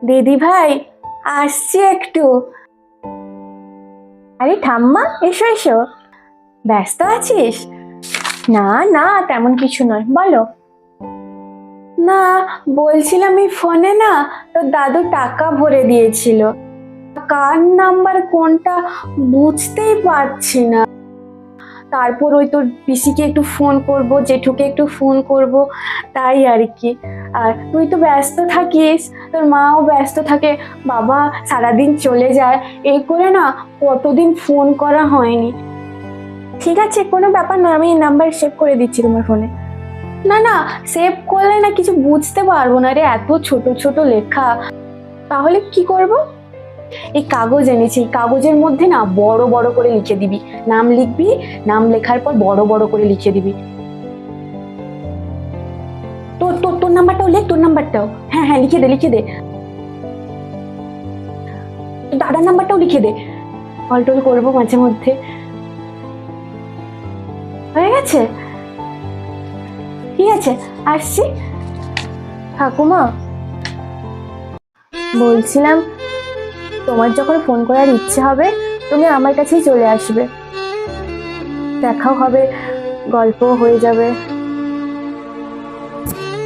দিদি ভাই, আসছি একটু। আরে ঠাম্মা, এসো এসো। ব্যস্ত আছিস? না না, তেমন কিছু নয়, বলো। না, বলছিলাম এই ফোনে না তোর দাদু টাকা ভরে দিয়েছিল, কার নাম্বার কোনটা বুঝতেই পারছি না। তারপর ওই তোর পিসিকে একটু ফোন করব, জেঠুকে একটু ফোন করব, তাই আর কি। আর তুই তো ব্যস্ত থাকিস, তোর মাও ব্যস্ত থাকে, বাবা সারাদিন চলে যায়, এই করে না কতদিন ফোন করা হয়নি। ঠিক আছে, কোনো ব্যাপার না, আমি নাম্বার সেভ করে দিচ্ছি তোমার ফোনে। না না, সেভ করলে না কিছু বুঝতে পারবো না রে, এত ছোট ছোট লেখা। তাহলে কি করব? এই কাগজ এনেছি, এই কাগজের মধ্যে না বড় বড় করে লিখে দিবি, নাম লিখবি, নাম লেখার পর বড় বড় করে লিখে দিবি। তোর তোর তোর নাম্বারটাও লেখ, তোর নাম্বারটাও। হ্যাঁ হ্যাঁ, লিখে দে লিখে দে। তোর দাদার নাম্বারটাও লিখে দে, কল করবো মাঝে মধ্যে। হয়ে গেছে? ঠিক আছে, আসছি। ঠাকুমা, বলছিলাম তোমার যখন ফোন করার ইচ্ছে হবে তুমি আমার কাছেই চলে আসবে, দেখাও হবে, গল্পও হয়ে যাবে।